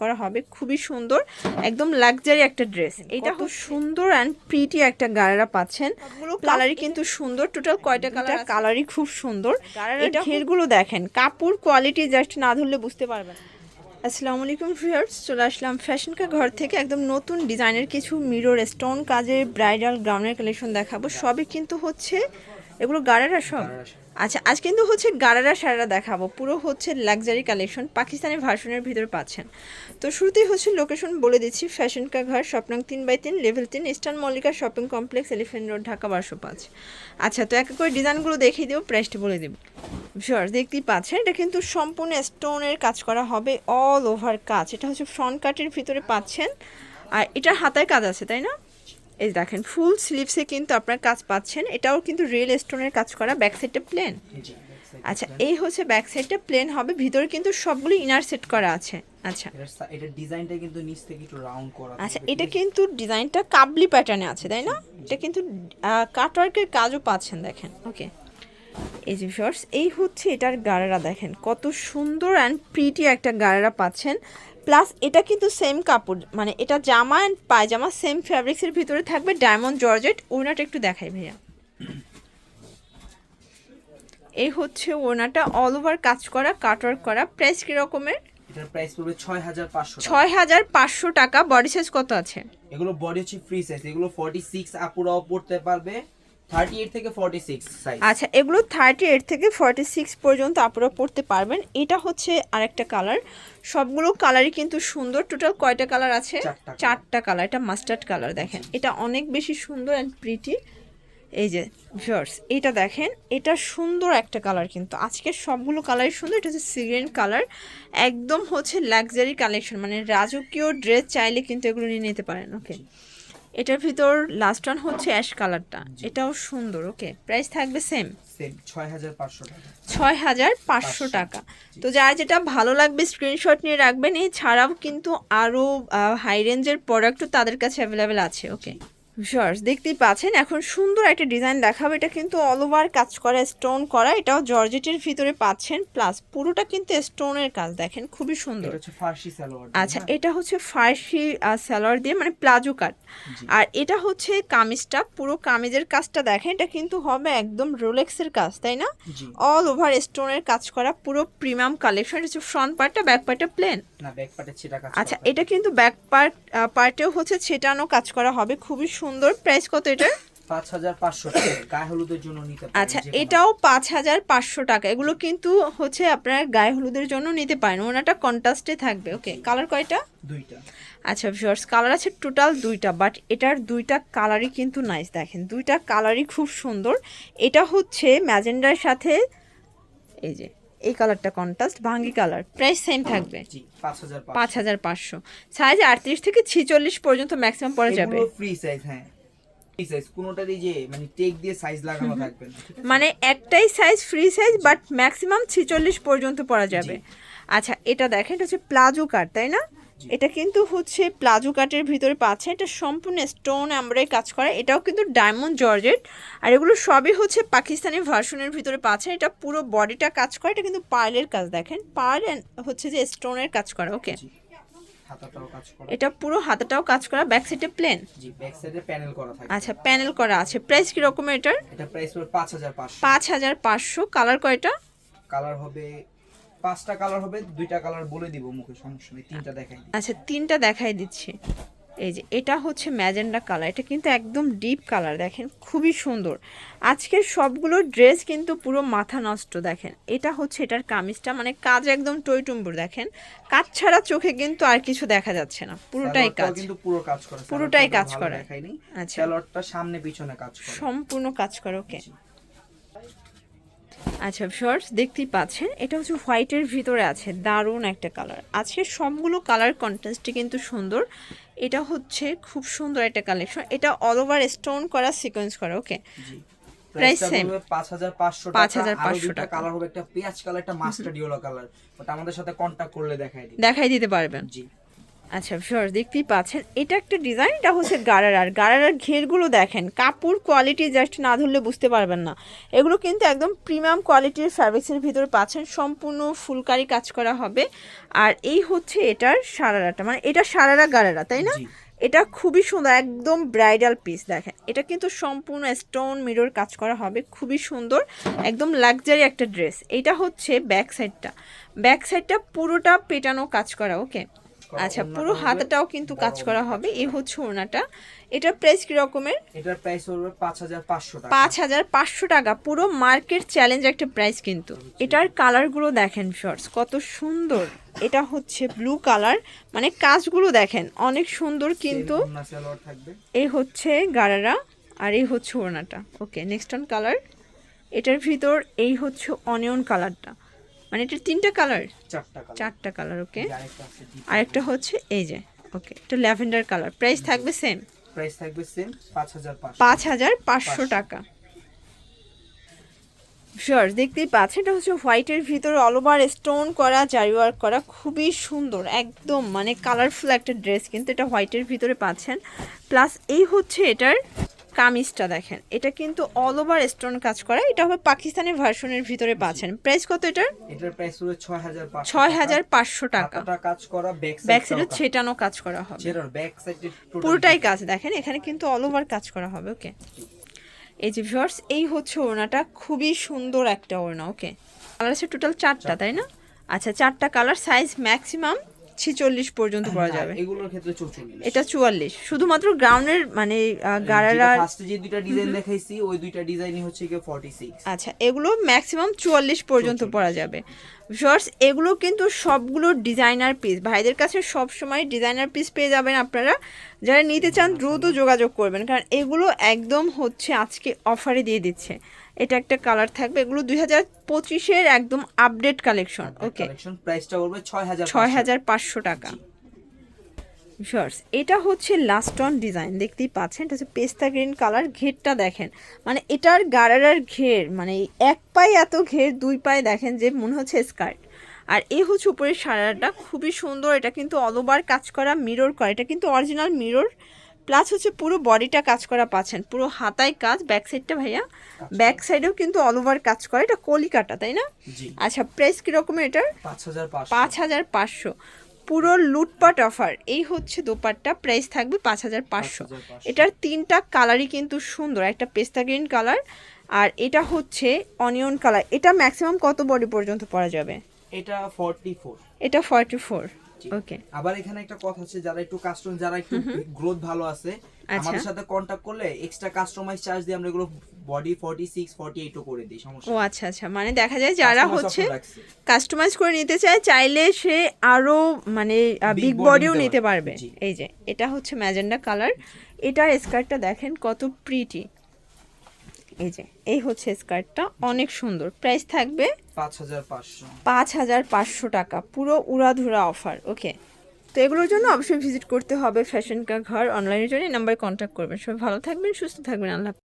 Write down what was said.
করা হবে, খুবই সুন্দর, একদম লাক্সারি একটা ড্রেস। এটা খুব সুন্দর অ্যান্ড প্রিটি একটা গারারা পাচ্ছেন। সবগুলো কালারই কিন্তু সুন্দর। টোটাল কয়টা কালার? কালারই খুব সুন্দর। গারারার ঘেরগুলো দেখেন, কাপড় কোয়ালিটি জাস্ট না ধরলে বুঝতে পারবেন। আসসালামু আলাইকুম ভিউয়ার্স, চলে আসলাম ফ্যাশন কা ঘর থেকে একদম নতুন ডিজাইনের কিছু মিরর স্টোন কাজের ব্রাইডাল গাউনের কালেকশন দেখাবো। সবই কিন্তু হচ্ছে এগুলো গারারা সব। আচ্ছা, আজ কিন্তু হচ্ছে গারারা শাড়িরা দেখাবো, পুরো হচ্ছে লাক্সারি কালেকশন, পাকিস্তানি ভার্সনের ভিতরে পাচ্ছেন। তো শুরুতেই হচ্ছে লোকেশন বলে দিচ্ছি, ফ্যাশন কা ঘর, স্বপ্নাং 3/3, level 3, eastern Mallika shopping complex, elephant road, Dhaka 1205। আচ্ছা, তো এক এক করে ডিজাইনগুলো দেখিয়ে দেবো, প্রাইসটা বলে দেবো। ভিউয়ার্স দেখতেই পাচ্ছেন, এটা কিন্তু সম্পূর্ণ স্টোনের কাজ করা হবে, অল ওভার কাজ। এটা হচ্ছে ফ্রন্ট কাটের ভিতরে পাচ্ছেন, আর এটার হাতায় কাজ আছে, তাই না? এই দেখেন ফুল স্লিভসে কিন্তু আপনার কাজ পাচ্ছেন। এটাও কিন্তু রিয়েল স্টোনের কাজ করা। ব্যাক সাইডটা প্লেন। আচ্ছা, এই হচ্ছে ব্যাক সাইডটা প্লেন হবে, ভিতরে কিন্তু সবগুলো ইনার সেট করা আছে। আচ্ছা, এটা ডিজাইনটা কিন্তু নিচ থেকে একটু রাউন্ড করা। আচ্ছা, এটা কিন্তু ডিজাইনটা কাবলি প্যাটার্নে আছে, তাই না? এটা কিন্তু কাটওয়ার্কের কাজও পাচ্ছেন, দেখেন। ওকে, এই যে ভিউয়ার্স, এই হচ্ছে এটার গারারা, দেখেন কত সুন্দর অ্যান্ড প্রিটি একটা গারারা পাচ্ছেন। প্লাস এটা কিন্তু সেম কাপড়, মানে এটা জামা অ্যান্ড পায়জামা সেম ফ্যাব্রিক্সের ভিতরে থাকবে, ডায়মন্ড জর্জেট। ওড়নাটা একটু দেখাই ভাইয়া। এই হচ্ছে ওড়নাটা, অল ওভার কাজ করা, কাটওয়ার্ক করা। প্রাইস কি রকমের? এটার প্রাইস পড়বে 6500 টাকা। 6500 টাকা। বডি সাইজ কত আছে? এগুলো বডি হচ্ছে ফ্রি সাইজ, এগুলো 46 আপুরাও পড়তে পারবে, 38 থেকে 46 সাইজ। আচ্ছা, এগুলো 38 থেকে 46 পর্যন্ত আপনারা পড়তে পারবেন। এটা হচ্ছে আরেকটা কালার। সবগুলো কালারই কিন্তু সুন্দর। টোটাল কয়টা কালার আছে? 4টা কালার। এটা মাস্টার্ড কালার, দেখেন এটা অনেক বেশি সুন্দর অ্যান্ড প্রিটি। এই যে ভিউয়ার্স, এটা দেখেন, এটা সুন্দর একটা কালার, কিন্তু আজকে সবগুলো কালারই সুন্দর। এটা হচ্ছে সিগ্রেন কালার, একদম হচ্ছে লাক্সারি কালেকশন, মানে রাজকীয় ড্রেস চাইলে কিন্তু এগুলো নিয়ে নিতে পারেন। ওকে, এটার ভিতর লাস্ট ওয়ান হচ্ছে অ্যাশ কালারটা, এটাও সুন্দর। ওকে, প্রাইস থাকবে সেম 6500 টাকা। 6500 টাকা। তো যার যেটা ভালো লাগবে স্ক্রিনশট নিয়ে রাখবেন। এছাড়াও কিন্তু আরও হাই রেঞ্জের প্রোডাক্টও তাদের কাছে অ্যাভেলেবেল আছে। ওকে ভিউয়ার্স, দেখতেই পাচ্ছেন, এখন সুন্দর একটা ডিজাইন দেখাবো। এটা কিন্তু অল ওভার কাজ করা, স্টোন করা, এটাও জর্জেটের ভিতরে পাচ্ছেন। প্লাস পুরোটা কিন্তু স্টোনের কাজ, দেখেন খুবই সুন্দর। এটা হচ্ছে ফার্সি সালোয়ার। আচ্ছা, এটা হচ্ছে ফার্সি সালোয়ার দিয়ে, মানে প্লাজো কাট। আর এটা হচ্ছে কামিজটা, পুরো কামিজের কাজটা দেখেন, এটা কিন্তু হবে একদম রোলেক্সের কাজ, তাই না? অল ওভার স্টোনের কাজ করা, পুরো প্রিমিয়াম কালেকশন। এটা হচ্ছে ফ্রন্ট পার্টটা, ব্যাক পার্টটা প্লেন। না, ব্যাক পার্টে ছেটা কাজ। আচ্ছা, এটা কিন্তু ব্যাক পার্টেও হচ্ছে ছেটানো কাজ করা হবে, খুবই সুন্দর। প্রাইস কত এটার? 5500 টাকা। গায়ে হলুদের জন্য নিতে পারেন। আচ্ছা, এটাও 5500 টাকা। এগুলো কিন্তু হচ্ছে আপনার গায়ে হলুদের জন্য নিতে পারেন। ওনাটা কন্ট্রাস্টে থাকবে। ওকে, কালার কয়টা? দুইটা। আচ্ছা ভিউয়ার্স, কালার আছে টোটাল 2টা, বাট এটার 2টা কালারই কিন্তু নাইস, দেখেন 2টা কালারই খুব সুন্দর। এটা হচ্ছে ম্যাজেন্ডার সাথে, এই যে এই কালারটা কন্ট্রাস্ট ভাঙ্গি কালার। প্রাইস সেম থাকবে 5500। সাইজ 38 থেকে 46 পর্যন্ত ম্যাক্সিমাম পরা যাবে। এগুলো ফ্রি সাইজ। হ্যাঁ, ফ্রি সাইজ, কোনোটারই যে মানে টেক দিয়ে সাইজ লাগানো থাকবে না, ঠিক আছে? মানে একটাই size free size, but maximum 46 পর্যন্ত পরা যাবে। আচ্ছা, এটা দেখেন, এটা হচ্ছে প্লাজো কাট, তাই না? এটা কিন্তু হচ্ছে প্লাজো কাটের ভিতরে পাচ্ছে, এটা সম্পূর্ণ স্টোন এমব্রয়ডারি কাজ করা, এটাও কিন্তু ডায়মন্ড জর্জেট। আর এগুলো সবই হচ্ছে পাকিস্তানি ভার্সনের ভিতরে পাচ্ছে। এটা পুরো বডিটা কাজ করা, এটা কিন্তু পার্লের কাজ, দেখেন পার্ল হচ্ছে যে স্টোনের কাজ করা। ওকে, হাতাটাও কাজ করা। এটা পুরো হাতাটাও কাজ করা, ব্যাক সাইডে প্লেন। জি, ব্যাক সাইডে প্যানেল করা থাকে। আচ্ছা, প্যানেল করা আছে। প্রাইস কি রকম এটার? এটা প্রাইস হবে 5500। 5500। কালার কয়টা? কালার হবে 5টা কালার হবে, 2টা কালার বলে দিব মুখে, সমস্যা নেই, 3টা দেখাই দিই। আচ্ছা, 3টা দেখাই দিচ্ছি। এই যে এটা হচ্ছে ম্যাজেন্ডা কালার, এটা কিন্তু একদম ডিপ কালার, দেখেন খুবই সুন্দর। আজকের সবগুলো ড্রেস কিন্তু পুরো মাথা নষ্ট। দেখেন এটা হচ্ছে এটার কামিজটা, মানে কাজ একদম টইটুম্বুর, দেখেন কাজ ছাড়া চোখে কিন্তু আর কিছু দেখা যাচ্ছে না, পুরোটাই কাজ, কিন্তু পুরো কাজ করা, পুরোটাই কাজ করা। দেখাইনি। আচ্ছা, সালোয়ারটা সামনে পিছনে কাজ করা, সম্পূর্ণ কাজ করা। ওকে, আচ্ছা শর্টস দেখতেই পাচ্ছেন, এটা হচ্ছে হোয়াইটের ভিতরে আছে, দারুণ একটা কালার। আজকে সবগুলো কালার কন্ট্রাস্টই কিন্তু সুন্দর। এটা হচ্ছে খুব সুন্দর একটা কালেকশন, এটা অল ওভার স্টোন করা, সিকোয়েন্স করা। ওকে, প্রাইস সেম 5500 টাকা। 5500 টাকা। কালার হবে একটা পেঁয়াজ কালার, একটা মাস্টার্ড ইয়েলো কালার, ওটা আমাদের সাথে কন্টাক্ট করলে দেখাই দিতে পারবেন। জি। আচ্ছা ভিউয়ার্স দেখতেই পাচ্ছেন এটা একটা ডিজাইন, এটা হচ্ছে গারারার। গারারার ঘেরগুলো দেখেন, কাপড় কোয়ালিটি জাস্ট না ধরলে বুঝতে পারবেন না। এগুলো কিন্তু একদম প্রিমিয়াম কোয়ালিটির ফ্যাব্রিক্সের ভিতরে পাচ্ছেন, সম্পূর্ণ ফুলকারি কাজ করা হবে। আর এই হচ্ছে এটার সারারাটা, মানে এটা সারারা গারারা, তাই না? জি। এটা খুবই সুন্দর, একদম ব্রাইডাল পিস। দেখেন এটা কিন্তু সম্পূর্ণ স্টোন মিরর কাজ করা হবে, খুবই সুন্দর, একদম লাক্সারি একটা ড্রেস। এটা হচ্ছে ব্যাক সাইডটা, ব্যাক সাইডটা পুরোটা পেটানো কাজ করা। ওকে, আচ্ছা পুরো হাতাটাও কিন্তু কাজ করা হবে। এই হচ্ছে ওড়নাটা। এটার প্রাইস কি রকমের? এটার প্রাইস হবে 5500 টাকা। 5500 টাকা, পুরো মার্কেট চ্যালেঞ্জ একটা প্রাইস কিন্তু। এটার কালারগুলো দেখেন শর্টস, কত সুন্দর। এটা হচ্ছে ব্লু কালার, মানে কাজগুলো দেখেন অনেক সুন্দর কিন্তু। এই হচ্ছে গারারা, আর এই হচ্ছে ওড়নাটা। ওকে, নেক্সট অন কালার। এটার ভিতর এই হচ্ছে অনিয়ন কালারটা, মানে এটা তিনটা কালার, চারটা কালার। ওকে, আরেকটা হচ্ছে এই যে, ওকে এটা ল্যাভেন্ডার কালার। প্রাইস থাকবে সেম, প্রাইস থাকবে সেম 5500 টাকা। শিওর দেখতেই পাচ্ছেন, এটা হচ্ছে হোয়াইটের ভিতরে অল ওভার স্টোন করা, জারি ওয়ার্ক করা, খুবই সুন্দর, একদম মানে কালারফুল একটা ড্রেস কিন্তু। এটা হোয়াইটের ভিতরে পাচ্ছেন, প্লাস এই হচ্ছে এটার কামিজটা দেখেন, এটা কিন্তু অল ওভার স্টোন কাজ করা। এটা হবে পাকিস্তানি ভার্সনের ভিতরে পাচ্ছেন। প্রাইস কত এটার? এটার প্রাইস হলো 6500 টাকা। হাতাটা কাজ করা, ব্যাক সাইডে ছেটানো কাজ করা হবে, ব্যাক সাইডে পুরোটাই কাজ দেখেন, এখানে কিন্তু অল ওভার কাজ করা হবে। ওকে, এই যে ভিউয়ার্স এই হচ্ছে ওড়নাটা, খুবই সুন্দর একটা ওড়না। ওকে, কালার আছে টোটাল 4টা, তাই না? আচ্ছা 4টা কালার, সাইজ ম্যাক্সিমাম 46 পর্যন্ত পরা যাবে। এগুলোর ক্ষেত্রে 44, এটা 44, শুধুমাত্র গ্রাউন্ডের মানে গারারার ফার্স্টে যে দুইটা ডিজাইন দেখাইছি ওই দুইটা ডিজাইনই হচ্ছে কি 46। আচ্ছা এগুলো ম্যাক্সিমাম 44 পর্যন্ত পরা যাবে। ভিউয়ার্স এগুলো কিন্তু সবগুলো ডিজাইনার পিস, ভাইদের কাছে সব সময় ডিজাইনার পিস পেয়ে যাবেন আপনারা। যারা নিতে চান দ্রুত যোগাযোগ করবেন, কারণ এগুলো একদম হচ্ছে আজকে অফারে দিয়ে দিচ্ছে। এটা একটা কালার থাকবে, এগুলো 2025-এর একদম আপডেট কালেকশন। ওকে, প্রাইসটা পড়বে 6500 টাকা। শর্টস এটা হচ্ছে লাস্ট অন ডিজাইন, দেখতেই পাচ্ছেন, এটা হচ্ছে পেস্তা গ্রিন কালার। ঘেরটা দেখেন, মানে এটার গারারার ঘের, মানে এক পায়ে এত ঘের, দুই পায়ে দেখেন যে মনে হচ্ছে স্কার্ট। আর এই হচ্ছে উপরের সারাটা, খুবই সুন্দর। এটা কিন্তু অল ওভার কাজ করা, মিরর করা, এটা কিন্তু অরিজিনাল মিরর, প্লাস হচ্ছে পুরো বডিটা কাজ করা পাচ্ছেন, পুরো হাতায় কাজ। ব্যাক সাইডটা ভাইয়া, ব্যাক সাইডেও কিন্তু অল ওভার কাজ করা। এটা কলিকাটা, তাই না? আচ্ছা প্রাইস কিরকমের এটার? 5500, পুরো লুটপাট অফার। এই হচ্ছে দোপাট্টা, প্রাইস থাকবে 5500। এটার 3টা কালারই কিন্তু সুন্দর, একটা পেস্তা গ্রিন কালার, আর এটা হচ্ছে অনিয়ন কালার। এটা ম্যাক্সিমাম কত বডি পর্যন্ত পরা যাবে? এটা 44। এটা 44। ওকে, আবার এখানে একটা কথা আছে, যারা একটু কাস্টমার, যারা একটু গ্রোথ ভালো আছে, আমাদের সাথে কন্টাক্ট করলে এক্সট্রা কাস্টমাইজ চার্জ দিয়ে আমরা এগুলো বডি 46 48 ও করে দিই, সমস্যা। ও আচ্ছা আচ্ছা, মানে দেখা যায় যারা হচ্ছে কাস্টমাইজ করে নিতে চায়, চাইলে সে আরো মানে বিগ বডিও নিতে পারবে। এই যে এটা হচ্ছে ম্যাজেন্ডা কালার, এটার স্কার্টটা দেখেন কত প্রিটি। এই যে এই হচ্ছে স্কার্টটা, অনেক সুন্দর। প্রাইস থাকবে 5500 টাকা, পুরো উড়াধুরা অফার। ওকে, তো এগুলোর জন্য অবশ্যই ভিজিট করতে হবে ফ্যাশন কা ঘর অনলাইনের জন্য। এই নাম্বারে কন্ট্যাক্ট করবেন। সবাই ভালো থাকবেন, সুস্থ থাকবেন, আল্লাহ।